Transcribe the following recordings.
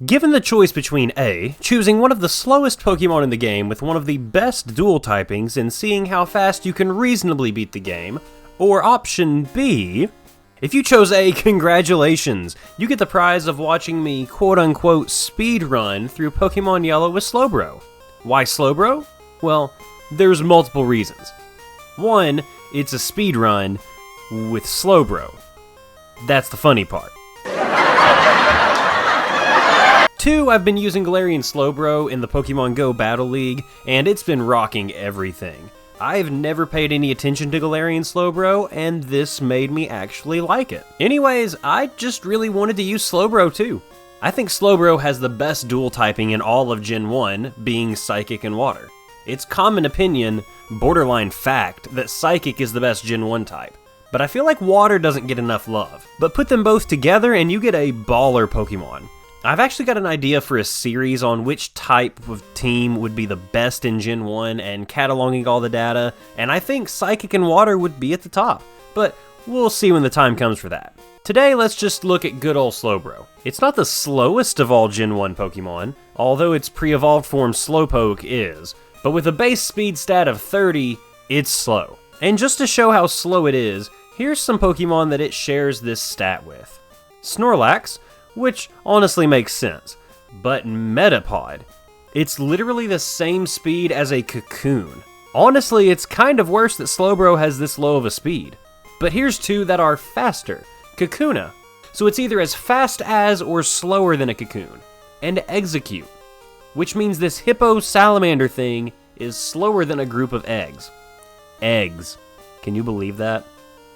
Given the choice between A, choosing one of the slowest Pokemon in the game with one of the best dual typings and seeing how fast you can reasonably beat the game, or option B, if you chose A, congratulations! You get the prize of watching me quote-unquote speedrun through Pokemon Yellow with Slowbro. Why Slowbro? Well, there's multiple reasons. One, it's a speedrun with Slowbro. That's the funny part. 2, I've been using Galarian Slowbro in the Pokemon Go Battle League, and it's been rocking everything. I've never paid any attention to Galarian Slowbro, and this made me actually like it. Anyways, I just really wanted to use Slowbro too. I think Slowbro has the best dual typing in all of Gen 1, being Psychic and Water. It's common opinion, borderline fact, that Psychic is the best Gen 1 type. But I feel like Water doesn't get enough love. But put them both together and you get a baller Pokemon. I've actually got an idea for a series on which type of team would be the best in Gen 1 and cataloging all the data, and I think Psychic and Water would be at the top. But we'll see when the time comes for that. Today, let's just look at good old Slowbro. It's not the slowest of all Gen 1 Pokemon, although its pre-evolved form Slowpoke is, but with a base speed stat of 30, it's slow. And just to show how slow it is, here's some Pokemon that it shares this stat with. Snorlax, which honestly makes sense, but Metapod. It's literally the same speed as a Cocoon. Honestly, it's kind of worse that Slowbro has this low of a speed. But here's 2 that are faster. Kakuna. So it's either as fast as or slower than a Cocoon. And Execute, which means this Hippo Salamander thing is slower than a group of eggs. Eggs. Can you believe that?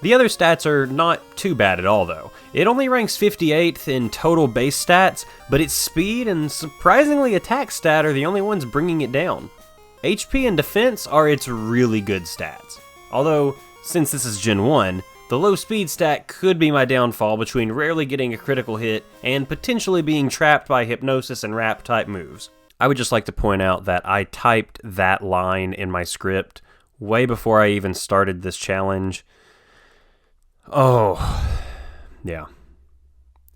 The other stats are not too bad at all though. It only ranks 58th in total base stats, but its speed and surprisingly attack stat are the only ones bringing it down. HP and defense are its really good stats. Although, since this is Gen 1, the low speed stat could be my downfall between rarely getting a critical hit and potentially being trapped by Hypnosis and Wrap type moves. I would just like to point out that I typed that line in my script way before I even started this challenge. Oh, yeah,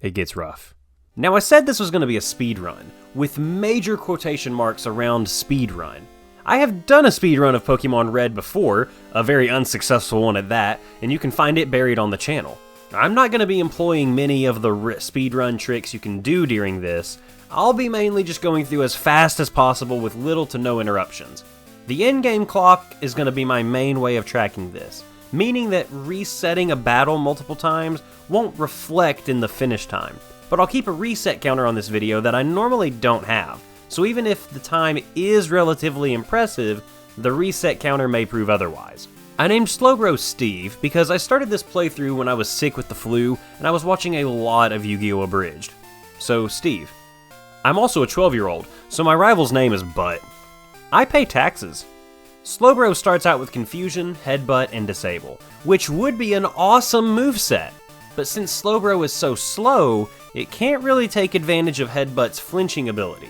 it gets rough. Now I said this was going to be a speedrun, with major quotation marks around speedrun. I have done a speedrun of Pokemon Red before, a very unsuccessful one at that, and you can find it buried on the channel. I'm not going to be employing many of the speedrun tricks you can do during this. I'll be mainly just going through as fast as possible with little to no interruptions. The in-game clock is going to be my main way of tracking this, meaning that resetting a battle multiple times won't reflect in the finish time. But I'll keep a reset counter on this video that I normally don't have, so even if the time is relatively impressive, the reset counter may prove otherwise. I named Slowbro Steve because I started this playthrough when I was sick with the flu and I was watching a lot of Yu-Gi-Oh! Abridged. So Steve. I'm also a 12-year-old, so my rival's name is Butt. I pay taxes. Slowbro starts out with Confusion, Headbutt, and Disable, which would be an awesome moveset, but since Slowbro is so slow, it can't really take advantage of Headbutt's flinching ability.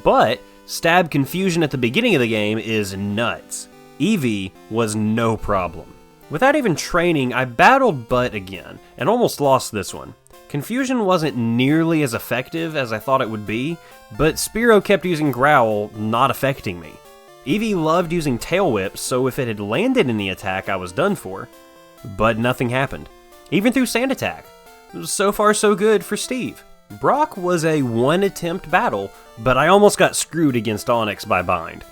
But Stab Confusion at the beginning of the game is nuts. Eevee was no problem. Without even training, I battled Butt again, and almost lost this one. Confusion wasn't nearly as effective as I thought it would be, but Spearow kept using Growl, not affecting me. Eevee loved using Tail Whip, so if it had landed in the attack, I was done for. But nothing happened, even through Sand Attack. So far so good for Steve. Brock was a one-attempt battle, but I almost got screwed against Onix by Bind.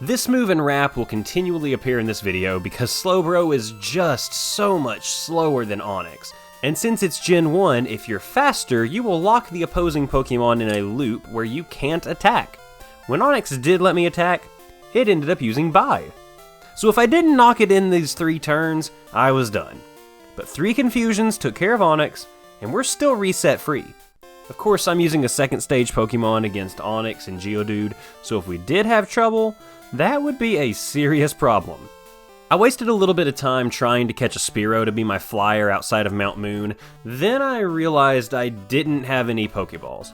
This move and Wrap will continually appear in this video because Slowbro is just so much slower than Onix. And since it's Gen 1, if you're faster, you will lock the opposing Pokemon in a loop where you can't attack. When Onix did let me attack, it ended up using Bide. So if I didn't knock it in these 3 turns, I was done. But 3 Confusions took care of Onix, and we're still reset free. Of course, I'm using a second stage Pokemon against Onix and Geodude, so if we did have trouble, that would be a serious problem. I wasted a little bit of time trying to catch a Spearow to be my flyer outside of Mount Moon, then I realized I didn't have any Pokeballs.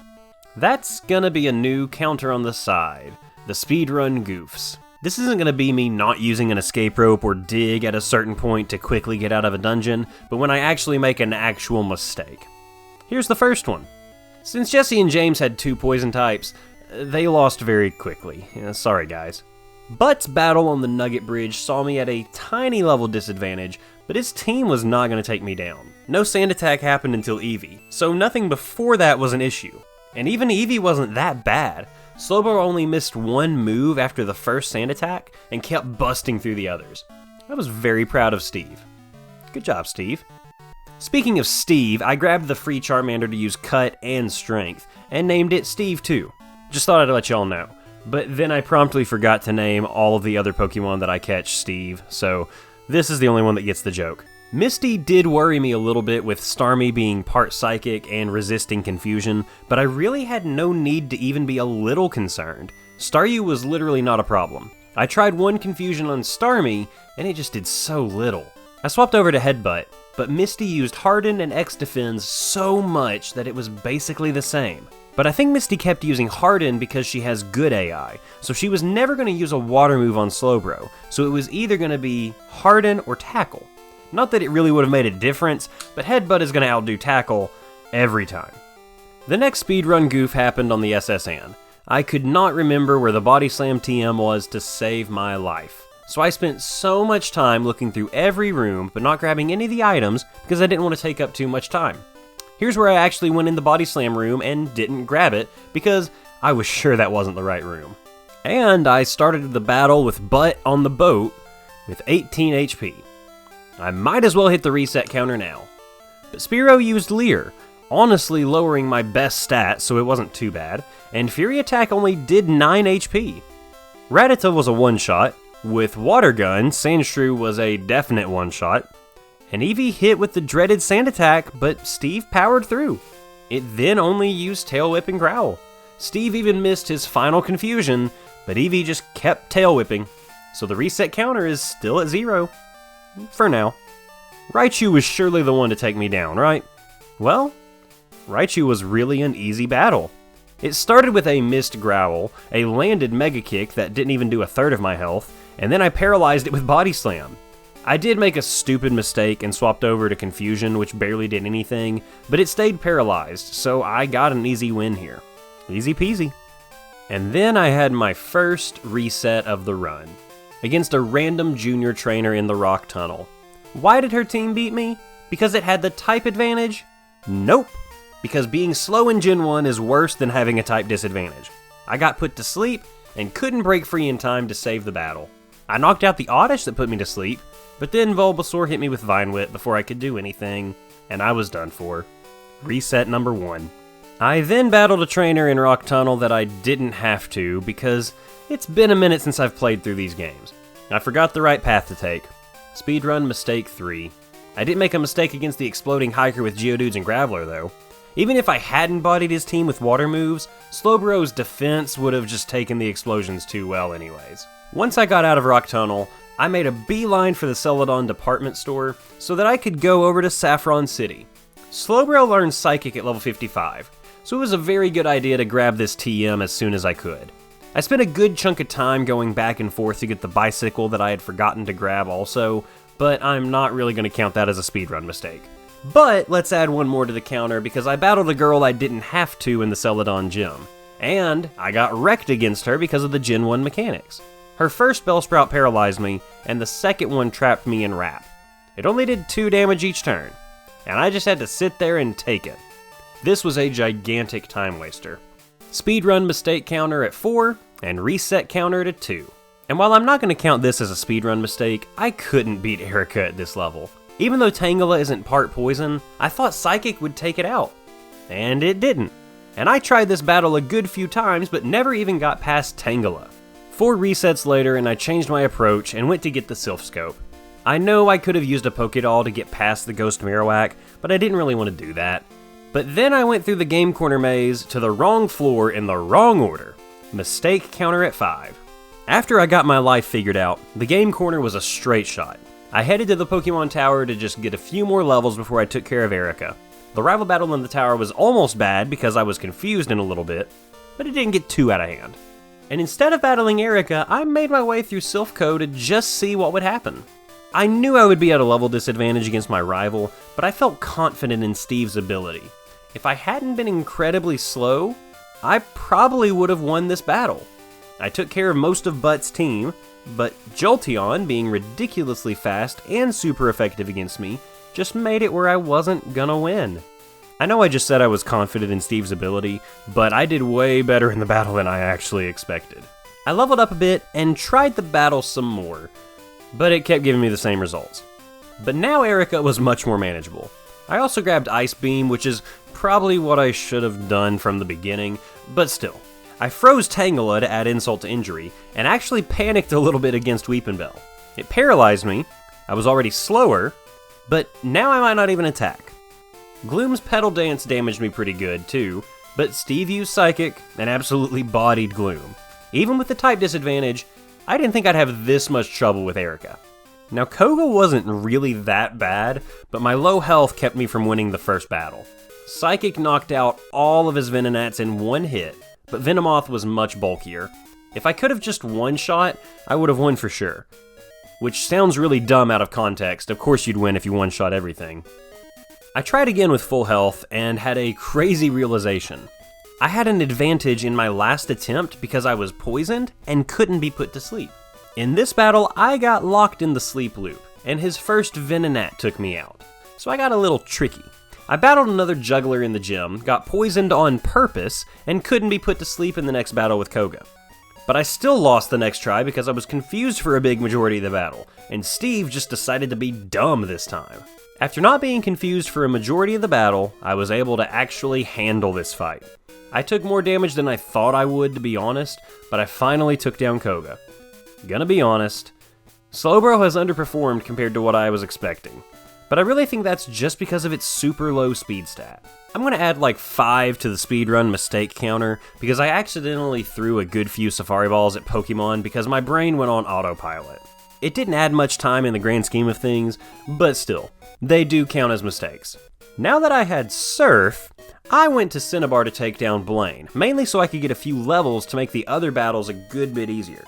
That's gonna be a new counter on the side, the speedrun goofs. This isn't gonna be me not using an escape rope or dig at a certain point to quickly get out of a dungeon, but when I actually make an actual mistake. Here's the first one. Since Jesse and James had 2 poison types, they lost very quickly. Sorry guys. Butt's battle on the Nugget Bridge saw me at a tiny level disadvantage, but his team was not going to take me down. No sand attack happened until Eevee, so nothing before that was an issue. And even Eevee wasn't that bad. Slowbro only missed 1 move after the first sand attack and kept busting through the others. I was very proud of Steve. Good job, Steve. Speaking of Steve, I grabbed the free Charmander to use Cut and Strength, and named it Steve too. Just thought I'd let y'all know. But then I promptly forgot to name all of the other Pokemon that I catch Steve, so this is the only one that gets the joke. Misty did worry me a little bit with Starmie being part Psychic and resisting Confusion, but I really had no need to even be a little concerned. Staryu was literally not a problem. I tried 1 Confusion on Starmie, and it just did so little. I swapped over to Headbutt, but Misty used Harden and X-Defense so much that it was basically the same. But I think Misty kept using Harden because she has good AI, so she was never going to use a water move on Slowbro, so it was either going to be Harden or Tackle. Not that it really would have made a difference, but Headbutt is going to outdo Tackle every time. The next speedrun goof happened on the SSN. I could not remember where the Body Slam TM was to save my life. So I spent so much time looking through every room, but not grabbing any of the items because I didn't want to take up too much time. Here's where I actually went in the Body Slam room and didn't grab it because I was sure that wasn't the right room. And I started the battle with Butt on the boat with 18 HP. I might as well hit the reset counter now. But Spearow used Leer, honestly lowering my best stat so it wasn't too bad, and Fury Attack only did 9 HP. Rattata was a one-shot, with Water Gun, Sandshrew was a definite one-shot, and Eevee hit with the dreaded Sand Attack, but Steve powered through. It then only used Tail Whip and Growl. Steve even missed his final Confusion, but Eevee just kept Tail Whipping, so the reset counter is still at 0. For now. Raichu was surely the one to take me down, right? Well, Raichu was really an easy battle. It started with a missed Growl, a landed Mega Kick that didn't even do a third of my health, and then I paralyzed it with Body Slam. I did make a stupid mistake and swapped over to Confusion, which barely did anything, but it stayed paralyzed, so I got an easy win here. Easy peasy. And then I had my first reset of the run, against a random junior trainer in the rock tunnel. Why did her team beat me? Because it had the type advantage? Nope. Because being slow in Gen 1 is worse than having a type disadvantage. I got put to sleep and couldn't break free in time to save the battle. I knocked out the Oddish that put me to sleep, but then Bulbasaur hit me with Vine Whip before I could do anything, and I was done for. Reset number 1. I then battled a trainer in Rock Tunnel that I didn't have to because it's been a minute since I've played through these games. I forgot the right path to take. Speedrun mistake 3. I didn't make a mistake against the exploding hiker with Geodudes and Graveler though. Even if I hadn't bodied his team with water moves, Slowbro's defense would have just taken the explosions too well anyways. Once I got out of Rock Tunnel, I made a beeline for the Celadon department store so that I could go over to Saffron City. Slowbro learned Psychic at level 55, so it was a very good idea to grab this TM as soon as I could. I spent a good chunk of time going back and forth to get the bicycle that I had forgotten to grab also, but I'm not really going to count that as a speedrun mistake. But let's add one more to the counter because I battled a girl I didn't have to in the Celadon gym, and I got wrecked against her because of the Gen 1 mechanics. Her first Bellsprout paralyzed me, and the second one trapped me in Wrap. It only did 2 damage each turn, and I just had to sit there and take it. This was a gigantic time waster. Speedrun mistake counter at 4, and reset counter at 2. And while I'm not going to count this as a speedrun mistake, I couldn't beat Erica at this level. Even though Tangela isn't part poison, I thought Psychic would take it out. And it didn't. And I tried this battle a good few times, but never even got past Tangela. 4 resets later, and I changed my approach and went to get the Sylph Scope. I know I could have used a Pokédoll to get past the Ghost Marowak, but I didn't really want to do that. But then I went through the Game Corner maze to the wrong floor in the wrong order. Mistake counter at 5. After I got my life figured out, the Game Corner was a straight shot. I headed to the Pokemon Tower to just get a few more levels before I took care of Erica. The rival battle in the tower was almost bad because I was confused in a little bit, but it didn't get too out of hand. And instead of battling Erica, I made my way through Silphco to just see what would happen. I knew I would be at a level disadvantage against my rival, but I felt confident in Steve's ability. If I hadn't been incredibly slow, I probably would have won this battle. I took care of most of Butt's team, but Jolteon, being ridiculously fast and super effective against me, just made it where I wasn't gonna win. I know I just said I was confident in Steve's ability, but I did way better in the battle than I actually expected. I leveled up a bit and tried the battle some more, but it kept giving me the same results. But now Erica was much more manageable. I also grabbed Ice Beam, which is probably what I should have done from the beginning, but still. I froze Tangela to add insult to injury, and actually panicked a little bit against Weepinbell. It paralyzed me, I was already slower, but now I might not even attack. Gloom's Petal Dance damaged me pretty good too, but Steve used Psychic and absolutely bodied Gloom. Even with the type disadvantage, I didn't think I'd have this much trouble with Erica. Now Koga wasn't really that bad, but my low health kept me from winning the first battle. Psychic knocked out all of his Venonats in one hit, but Venomoth was much bulkier. If I could have just one-shot, I would have won for sure. Which sounds really dumb out of context, of course you'd win if you one-shot everything. I tried again with full health and had a crazy realization. I had an advantage in my last attempt because I was poisoned and couldn't be put to sleep. In this battle, I got locked in the sleep loop, and his first Venonat took me out. So I got a little tricky. I battled another juggler in the gym, got poisoned on purpose, and couldn't be put to sleep in the next battle with Koga. But I still lost the next try because I was confused for a big majority of the battle, and Steve just decided to be dumb this time. After not being confused for a majority of the battle, I was able to actually handle this fight. I took more damage than I thought I would, to be honest, but I finally took down Koga. Gonna be honest, Slowbro has underperformed compared to what I was expecting, but I really think that's just because of its super low speed stat. I'm gonna add like 5 to the speedrun mistake counter because I accidentally threw a good few Safari Balls at Pokemon because my brain went on autopilot. It didn't add much time in the grand scheme of things, but still, they do count as mistakes. Now that I had Surf, I went to Cinnabar to take down Blaine, mainly so I could get a few levels to make the other battles a good bit easier.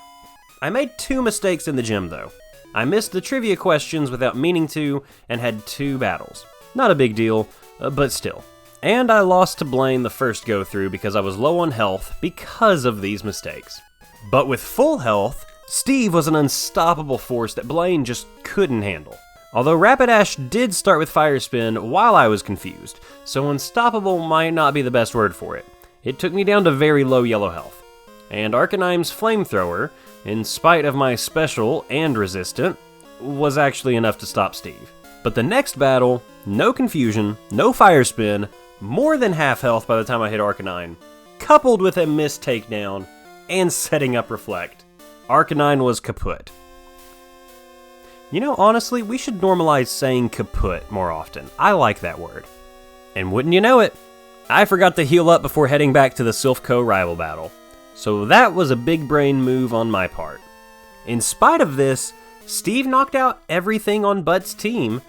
I made 2 mistakes in the gym though. I missed the trivia questions without meaning to, and had 2 battles. Not a big deal, but still. And I lost to Blaine the first go through because I was low on health because of these mistakes. But with full health, Steve was an unstoppable force that Blaine just couldn't handle. Although Rapidash did start with Fire Spin while I was confused, so unstoppable might not be the best word for it. It took me down to very low yellow health. And Arcanime's Flamethrower, in spite of my special and resistant, was actually enough to stop Steve. But the next battle, no confusion, no Fire Spin, more than half health by the time I hit Arcanine, coupled with a missed takedown, and setting up Reflect. Arcanine was kaput. You know, honestly, we should normalize saying kaput more often. I like that word. And wouldn't you know it, I forgot to heal up before heading back to the Silph rival battle. So that was a big brain move on my part. In spite of this, Steve knocked out everything on Butt's team,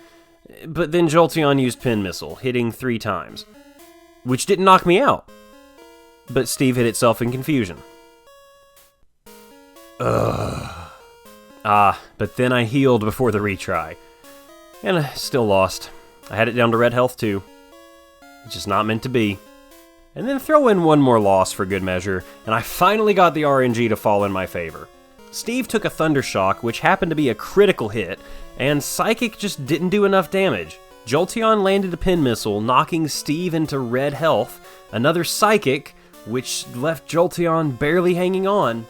but then Jolteon used Pin Missile, hitting 3 times. Which didn't knock me out. But Steve hit itself in confusion. But then I healed before the retry. And I still lost. I had it down to red health too. It's just not meant to be. And then throw in one more loss for good measure, and I finally got the RNG to fall in my favor. Steve took a Thunder Shock, which happened to be a critical hit, and Psychic just didn't do enough damage. Jolteon landed a Pin Missile, knocking Steve into red health, another Psychic, which left Jolteon barely hanging on.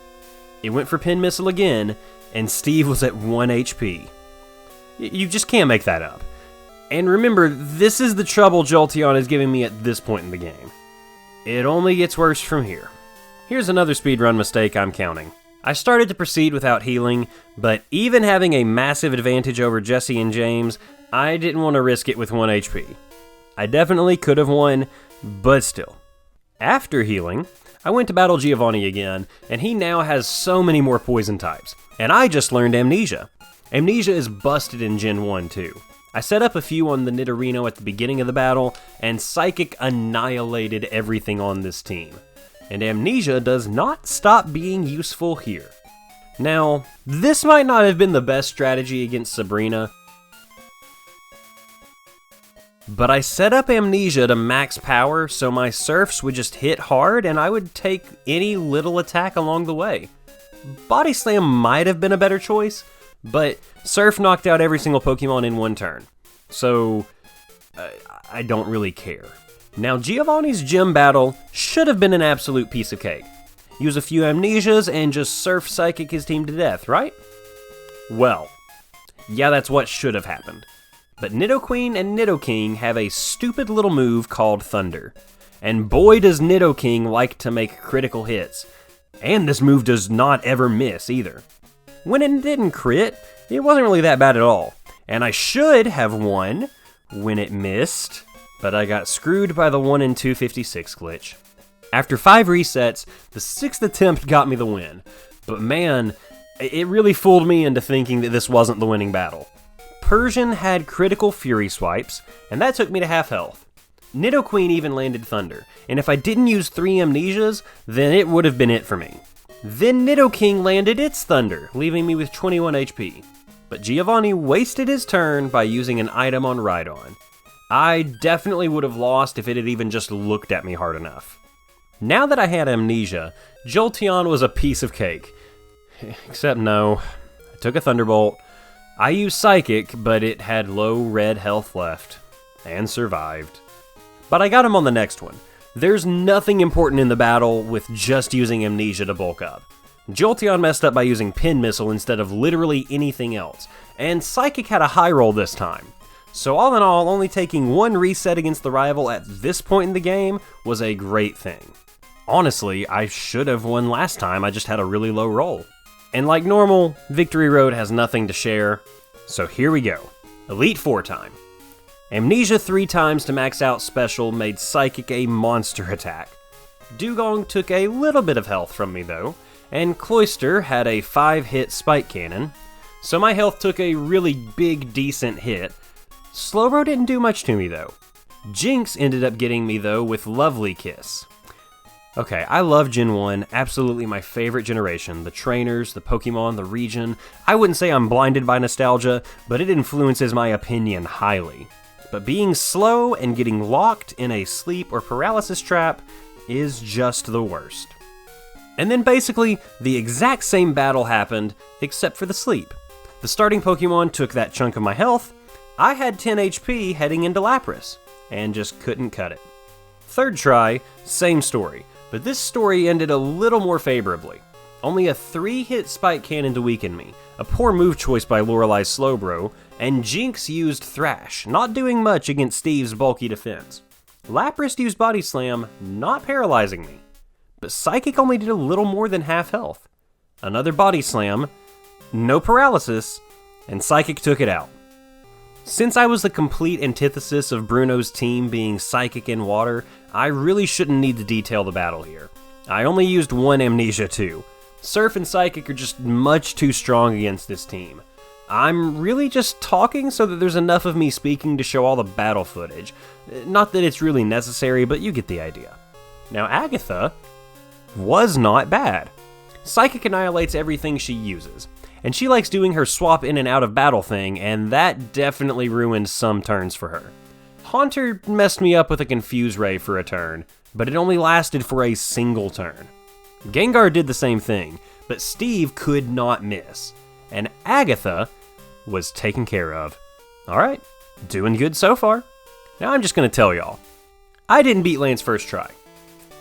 It went for Pin Missile again, and Steve was at 1 HP. You just can't make that up. And remember, this is the trouble Jolteon is giving me at this point in the game. It only gets worse from here. Here's another speedrun mistake I'm counting. I started to proceed without healing, but even having a massive advantage over Jesse and James, I didn't want to risk it with 1 HP. I definitely could have won, but still. After healing, I went to battle Giovanni again, and he now has so many more poison types. And I just learned Amnesia. Amnesia is busted in Gen 1 too. I set up a few on the Nidorino at the beginning of the battle, and Psychic annihilated everything on this team. And Amnesia does not stop being useful here. Now, this might not have been the best strategy against Sabrina, But I set up Amnesia to max power so my Surfs would just hit hard and I would take any little attack along the way. Body Slam might have been a better choice, but Surf knocked out every single Pokemon in one turn. So, I don't really care. Now, Giovanni's gym battle should have been an absolute piece of cake. Use a few Amnesias and just Surf Psychic his team to death, right? Well, yeah, that's what should have happened. But Nidoqueen and Nidoking have a stupid little move called Thunder. And boy does Nidoking like to make critical hits. And this move does not ever miss either. When it didn't crit, it wasn't really that bad at all. And I should have won when it missed, but I got screwed by the 1 in 256 glitch. After 5 resets, the 6th attempt got me the win. But man, it really fooled me into thinking that this wasn't the winning battle. Persian had critical Fury swipes, and that took me to half health. Nidoqueen even landed Thunder, and if I didn't use 3 Amnesias, then it would have been it for me. Then Nidoking landed its Thunder, leaving me with 21 HP. But Giovanni wasted his turn by using an item on Rhydon. I definitely would have lost if it had even just looked at me hard enough. Now that I had Amnesia, Jolteon was a piece of cake. Except no, I took a Thunderbolt. I used Psychic, but it had low red health left, and survived. But I got him on the next one. There's nothing important in the battle with just using Amnesia to bulk up. Jolteon messed up by using Pin Missile instead of literally anything else, and Psychic had a high roll this time. So all in all, only taking 1 reset against the rival at this point in the game was a great thing. Honestly, I should have won last time, I just had a really low roll. And like normal, Victory Road has nothing to share, so here we go. Elite 4 time. Amnesia 3 times to max out special made Psychic a monster attack. Dugong took a little bit of health from me though, and Cloyster had a 5-hit Spike Cannon, so my health took a really big decent hit. Slowbro didn't do much to me though. Jinx ended up getting me though with Lovely Kiss. Okay, I love Gen 1, absolutely my favorite generation. The trainers, the Pokemon, the region. I wouldn't say I'm blinded by nostalgia, but it influences my opinion highly. But being slow and getting locked in a sleep or paralysis trap is just the worst. And then basically, the exact same battle happened, except for the sleep. The starting Pokemon took that chunk of my health. I had 10 HP heading into Lapras, and just couldn't cut it. Third try, same story. But this story ended a little more favorably. Only a 3-hit Spike Cannon to weaken me, a poor move choice by Lorelai's Slowbro, and Jinx used Thrash, not doing much against Steve's bulky defense. Lapras used Body Slam, not paralyzing me. But Psychic only did a little more than half health. Another Body Slam, no paralysis, and Psychic took it out. Since I was the complete antithesis of Bruno's team being Psychic and Water, I really shouldn't need to detail the battle here. I only used 1 Amnesia too. Surf and Psychic are just much too strong against this team. I'm really just talking so that there's enough of me speaking to show all the battle footage. Not that it's really necessary, but you get the idea. Now Agatha was not bad. Psychic annihilates everything she uses. And she likes doing her swap in and out of battle thing, and that definitely ruined some turns for her. Haunter messed me up with a Confuse Ray for a turn, but it only lasted for a single turn. Gengar did the same thing, but Steve could not miss. And Agatha was taken care of. Alright, doing good so far. Now I'm just gonna tell y'all, I didn't beat Lance first try,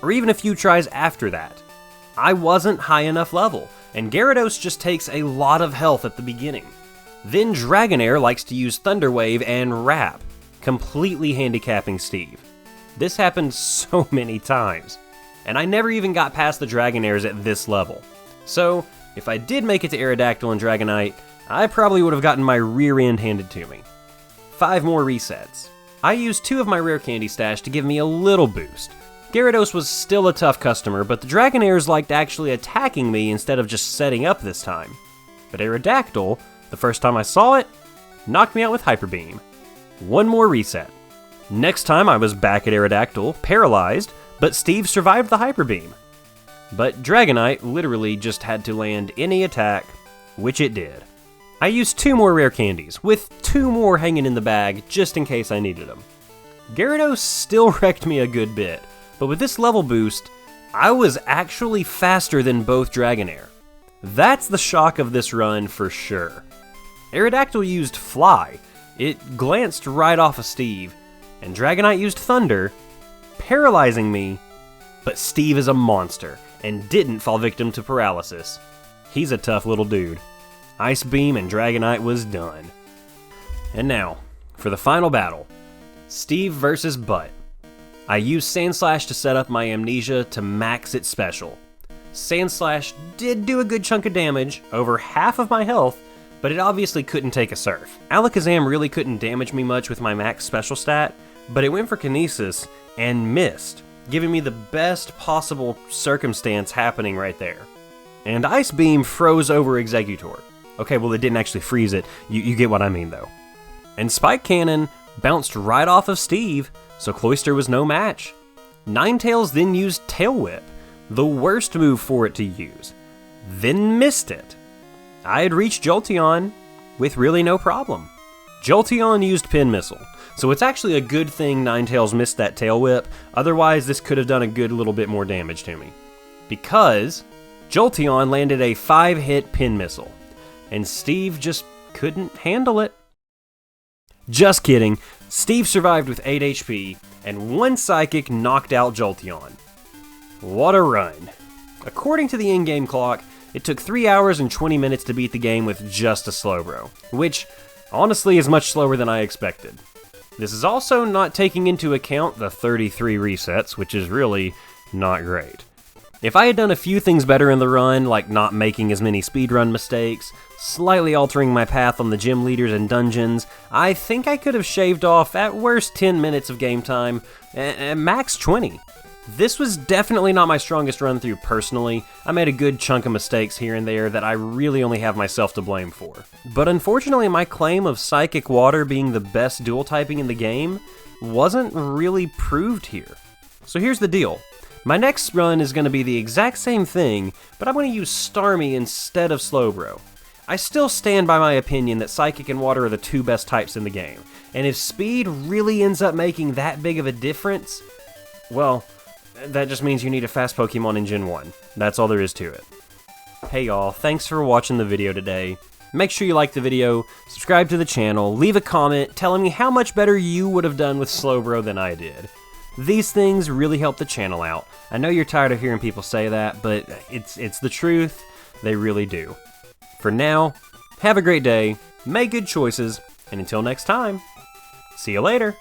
or even a few tries after that. I wasn't high enough level, and Gyarados just takes a lot of health at the beginning. Then Dragonair likes to use Thunder Wave and Wrap, completely handicapping Steve. This happened so many times, and I never even got past the Dragonairs at this level. So, if I did make it to Aerodactyl and Dragonite, I probably would have gotten my rear end handed to me. 5 more resets. I used 2 of my rare candy stash to give me a little boost. Gyarados was still a tough customer, but the Dragonairs liked actually attacking me instead of just setting up this time. But Aerodactyl, the first time I saw it, knocked me out with Hyper Beam. 1 more reset. Next time I was back at Aerodactyl, paralyzed, but Steve survived the Hyper Beam. But Dragonite literally just had to land any attack, which it did. I used 2 more rare candies, with 2 more hanging in the bag just in case I needed them. Gyarados still wrecked me a good bit, but with this level boost, I was actually faster than both Dragonair. That's the shock of this run for sure. Aerodactyl used Fly, it glanced right off of Steve, and Dragonite used Thunder, paralyzing me, but Steve is a monster and didn't fall victim to paralysis. He's a tough little dude. Ice Beam and Dragonite was done. And now, for the final battle, Steve versus Butt. I used Sandslash to set up my Amnesia to max its special. Sandslash did do a good chunk of damage, over half of my health, but it obviously couldn't take a Surf. Alakazam really couldn't damage me much with my max special stat, but it went for Kinesis and missed, giving me the best possible circumstance happening right there. And Ice Beam froze over Exeggutor. Okay, well it didn't actually freeze it, you get what I mean though. And Spike Cannon bounced right off of Steve, so Cloyster was no match. Ninetales then used Tail Whip, the worst move for it to use, then missed it. I had reached Jolteon with really no problem. Jolteon used Pin Missile, so it's actually a good thing Ninetales missed that Tail Whip, otherwise this could have done a good little bit more damage to me. Because Jolteon landed a 5-hit Pin Missile, and Steve just couldn't handle it. Just kidding, Steve survived with 8 HP, and 1 Psychic knocked out Jolteon. What a run. According to the in-game clock, it took 3 hours and 20 minutes to beat the game with just a Slowbro, which honestly is much slower than I expected. This is also not taking into account the 33 resets, which is really not great. If I had done a few things better in the run, like not making as many speedrun mistakes, slightly altering my path on the gym leaders and dungeons, I think I could have shaved off at worst 10 minutes of game time, and max 20. This was definitely not my strongest run through personally. I made a good chunk of mistakes here and there that I really only have myself to blame for. But unfortunately my claim of Psychic Water being the best dual typing in the game wasn't really proved here. So here's the deal. My next run is going to be the exact same thing, but I'm going to use Starmie instead of Slowbro. I still stand by my opinion that Psychic and Water are the 2 best types in the game, and if speed really ends up making that big of a difference, well, that just means you need a fast Pokemon in Gen 1. That's all there is to it. Hey y'all, thanks for watching the video today. Make sure you like the video, subscribe to the channel, leave a comment telling me how much better you would have done with Slowbro than I did. These things really help the channel out. I know you're tired of hearing people say that, but it's the truth. They really do. For now, have a great day, make good choices, and until next time, see you later.